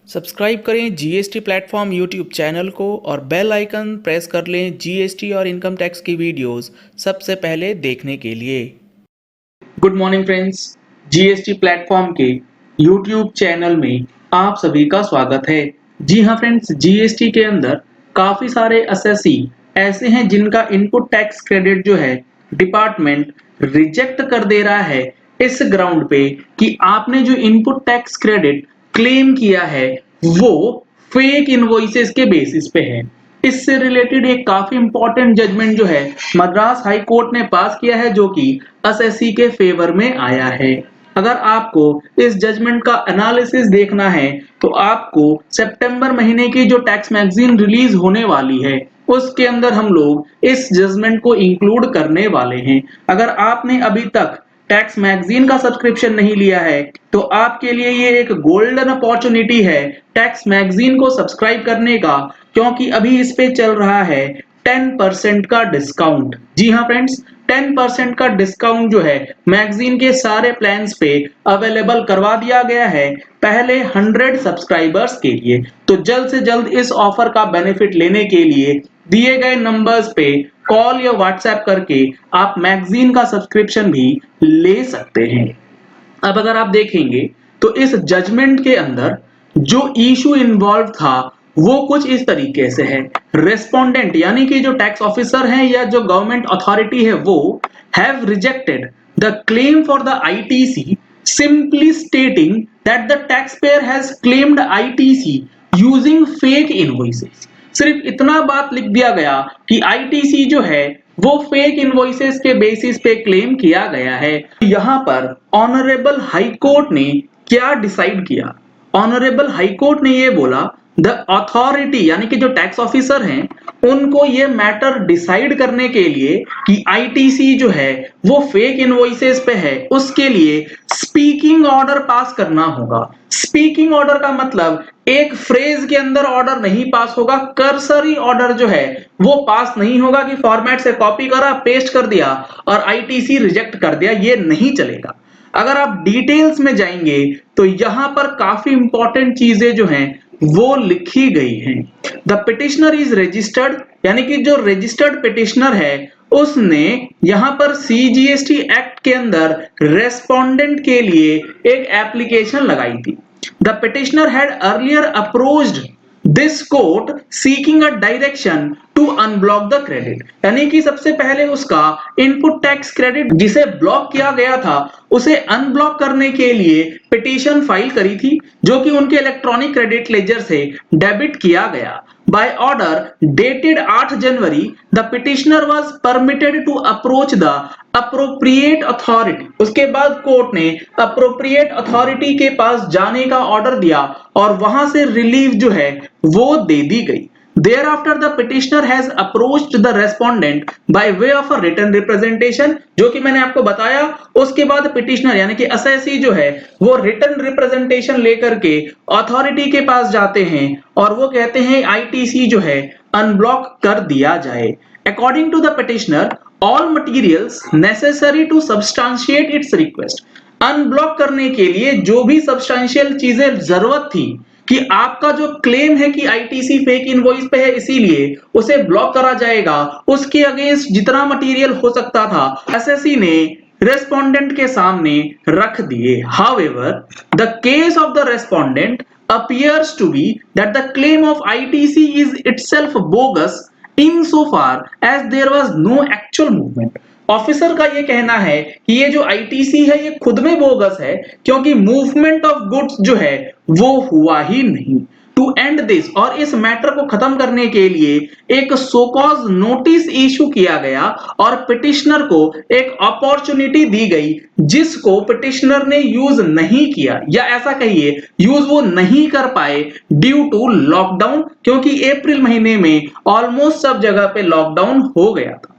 Subscribe करें GST platform YouTube channel को और बेल आइकन प्रेस कर लें जीएसटी और इनकम टैक्स की वीडियोस सबसे पहले देखने के लिए। Good morning friends, GST platform के यूट्यूब चैनल में आप सभी का स्वागत है। जी हाँ फ्रेंड्स, जीएसटी के अंदर काफी सारे एसएससी ऐसे हैं जिनका इनपुट टैक्स क्रेडिट जो है डिपार्टमेंट रिजेक्ट कर दे रहा है इस ग्राउंड पे कि आपने जो इनपुट टैक्स क्रेडिट क्लेम किया है वो फेक इनवॉइसेस के बेसिस पे है। इससे रिलेटेड एक काफी इंपॉर्टेंट जजमेंट जो है मद्रास हाई कोर्ट ने पास किया है, जो कि एसएससी के फेवर में आया है। अगर आपको इस जजमेंट का एनालिसिस देखना है तो आपको सितंबर महीने की जो टैक्स मैगजीन रिलीज होने वाली है उसके अंदर हम लोग इस जजमेंट को इंक्लूड करने वाले हैं। अगर आपने अभी तक टैक्स मैगजीन का सब्सक्रिप्शन नहीं लिया है तो आपके लिए ये एक गोल्डन अपॉर्चुनिटी है टैक्स मैगजीन को सब्सक्राइब करने का, क्योंकि अभी इस पे चल रहा है 10% का डिस्काउंट। जी हाँ फ्रेंड्स, 10% का डिस्काउंट जो है मैगजीन के सारे प्लान्स पे अवेलेबल करवा दिया गया है पहले 100 सब्सक्राइबर्स के लिए। तो जल्द से जल्द इस ऑफर का बेनिफिट लेने के लिए दिए गए नंबर्स पे कॉल या व्हाट्सएप करके आप मैगजीन का सब्सक्रिप्शन भी ले सकते हैं। अब अगर आप देखेंगे तो इस जजमेंट के अंदर जो इशू इन्वॉल्व था वो कुछ इस तरीके से है। रेस्पोंडेंट यानी कि जो टैक्स ऑफिसर हैं या जो गवर्नमेंट अथॉरिटी है वो have rejected the claim for the ITC simply stating that the taxpayer has claimed ITC using fake invoices। सिर्फ इतना बात लिख दिया गया कि आईटीसी जो है वो फेक इनवॉइसेस के बेसिस पे क्लेम किया गया है। यहाँ पर ऑनरेबल हाई कोर्ट ने क्या डिसाइड किया? ऑनरेबल हाई कोर्ट ने ये बोला द अथॉरिटी यानी कि जो टैक्स ऑफिसर हैं उनको ये मैटर डिसाइड करने के लिए कि आईटीसी जो है वो फेक इनवॉइसेस पे है, उसके लिए स्पीकिंग ऑर्डर पास करना होगा। स्पीकिंग ऑर्डर का मतलब एक फ्रेज के अंदर ऑर्डर नहीं पास होगा, कर्सरी ऑर्डर जो है वो पास नहीं होगा कि फॉर्मेट से कॉपी करा पेस्ट कर दिया और आईटीसी रिजेक्ट कर दिया, ये नहीं चलेगा। अगर आप डिटेल्स में जाएंगे तो यहां पर काफी इंपॉर्टेंट चीजें जो हैं वो लिखी गई हैं। द पिटिशनर इज रजिस्टर्ड यानी कि जो रजिस्टर्ड पिटिशनर है उसने यहां पर सीजीएसटी एक्ट के अंदर रेस्पोंडेंट के लिए एक एप्लीकेशन लगाई थी। The petitioner had earlier approached this court seeking a direction to unblock the credit, यानी कि सबसे पहले उसका इनपुट टैक्स क्रेडिट जिसे ब्लॉक किया गया था उसे अनब्लॉक करने के लिए पिटीशन फाइल करी थी, जो कि उनके इलेक्ट्रॉनिक क्रेडिट लेजर से डेबिट किया गया। By order dated 8 January, the petitioner was permitted to approach the appropriate authority। उसके बाद कोर्ट ने appropriate authority के पास जाने का ऑर्डर दिया और वहां से रिलीफ जो है वो दे दी गई। Thereafter, the petitioner has approached the respondent by way of a written representation, जो कि मैंने आपको बताया। उसके बाद पिटिशनर यानी कि एसएससी जो है वो रिटन रिप्रेजेंटेशन लेकर के अथॉरिटी के पास जाते हैं और वो कहते हैं आईटीसी जो है अनब्लॉक कर दिया जाए। According to the petitioner all materials necessary to substantiate its request, unblock करने के लिए जो भी सब्सटेंशियल चीजें जरूरत थी कि आपका जो क्लेम है कि आईटीसी फेक इनवॉइस पे है इसीलिए उसे ब्लॉक करा जाएगा, उसके अगेंस्ट जितना मटेरियल हो सकता था एसएससी ने रेस्पोंडेंट के सामने रख दिए। However, the case of the respondent appears to be that the claim of ITC is itself bogus insofar as there was no actual movement। Officer का ये कहना है कि ये जो आईटीसी है ये खुद में बोगस है क्योंकि मूवमेंट ऑफ गुड्स जो है वो हुआ ही नहीं। टू एंड दिस, और इस मैटर को खत्म करने के लिए एक सो कॉज नोटिस इशू किया गया और पिटिशनर को एक अपॉर्चुनिटी दी गई जिसको पिटिशनर ने यूज नहीं किया, या ऐसा कहिए यूज वो नहीं कर पाए ड्यू टू लॉकडाउन, क्योंकि अप्रैल महीने में ऑलमोस्ट सब जगह पे लॉकडाउन हो गया था।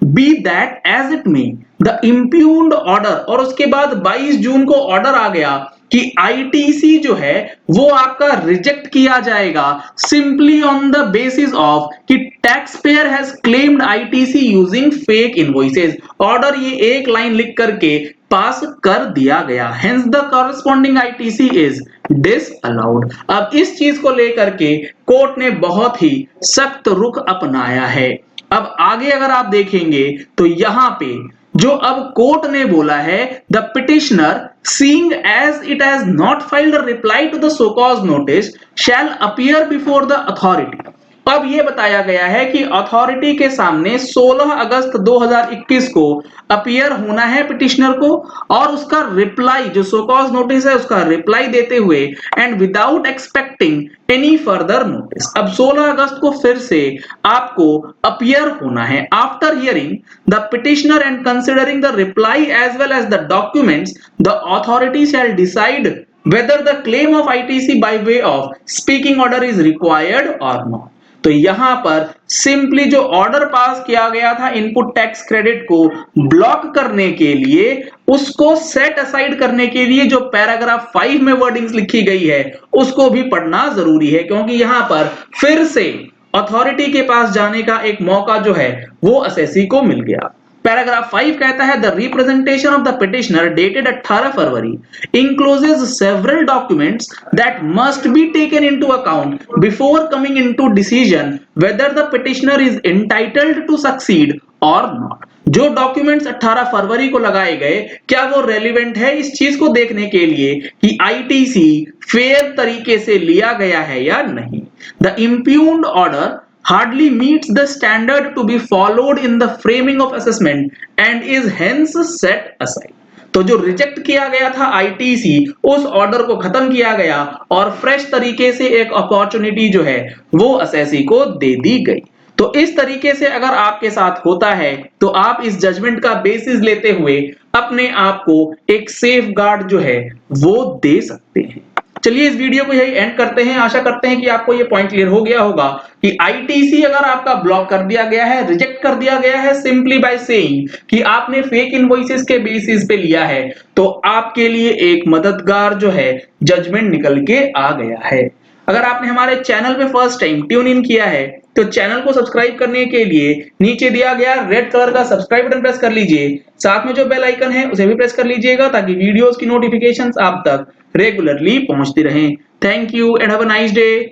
Be that as it may, the impugned order, और उसके बाद 22 जून को ऑर्डर आ गया कि आईटीसी जो है वो आपका रिजेक्ट किया जाएगा simply on the basis of कि tax payer has claimed ITC using fake invoices. Order ये एक लाइन लिख करके पास कर दिया गया, hence the corresponding ITC is disallowed. अब इस चीज को लेकर के कोर्ट ने बहुत ही सख्त रुख अपनाया है। अब आगे अगर आप देखेंगे तो यहां पे जो अब कोर्ट ने बोला है, the petitioner seeing as it has not filed a reply to the show cause notice shall appear before the authority. अब यह बताया गया है कि अथॉरिटी के सामने 16 अगस्त 2021 को अपीयर होना है पिटिशनर को, और उसका रिप्लाई जो सो कॉज नोटिस है उसका रिप्लाई देते हुए and without expecting any further notice. अब 16 अगस्त को फिर से आपको अपीयर होना है। After hearing the petitioner and considering the reply as well as the documents the authority shall decide whether the claim of ITC by way of speaking order is required or not। तो यहां पर simply जो order pass किया गया था input tax credit को block करने के लिए, उसको सेट असाइड करने के लिए जो पैराग्राफ 5 में वर्डिंग्स लिखी गई है उसको भी पढ़ना जरूरी है, क्योंकि यहां पर फिर से अथॉरिटी के पास जाने का एक मौका जो है वो असेसी को मिल गया। पैराग्राफ 5 कहता है the representation of the petitioner dated 18 February includes several documents that must be taken into account before coming into decision whether the petitioner is entitled to succeed or not। जो documents 18 फरवरी को लगाए गए क्या वो relevant है इस चीज को देखने के लिए कि आईटीसी फेयर तरीके से लिया गया है या नहीं। The impugned order hardly meets the standard to be followed in the framing of assessment and is hence set aside। तो जो रिजेक्ट किया गया था आईटीसी, उस ऑर्डर को खत्म किया गया और फ्रेश तरीके से एक अपॉर्चुनिटी जो है वो असेसी को दे दी गई। तो इस तरीके से अगर आपके साथ होता है तो आप इस जजमेंट का बेसिस लेते हुए अपने आप को एक सेफ गार्ड जो है वो दे सकते हैं। चलिए इस वीडियो को यही एंड करते हैं। आशा करते हैं कि आपको ये पॉइंट क्लियर हो गया होगा कि आईटीसी अगर आपका ब्लॉक कर दिया गया है, रिजेक्ट कर दिया गया है सिंपली बाय सेइंग कि आपने फेक इनवॉइसेस के बेसिस पे लिया है, तो आपके लिए एक मददगार जो है जजमेंट निकल के आ गया है। अगर आपने हमारे चैनल पे फर्स्ट टाइम ट्यून इन किया है तो चैनल को सब्सक्राइब करने के लिए नीचे दिया गया रेड कलर का सब्सक्राइब बटन प्रेस कर लीजिए। साथ में जो बेल आइकन है उसे भी प्रेस कर लीजिएगा ताकि वीडियोस की नोटिफिकेशंस आप तक रेगुलरली पहुंचती रहें। Thank you and have a nice day.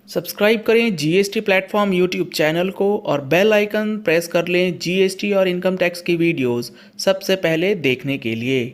Subscribe करें जीएसटी प्लेटफॉर्म यूट्यूब चैनल को और बेल आइकन प्रेस कर लें जीएसटी और इनकम टैक्स की वीडियोस सबसे पहले देखने के लिए।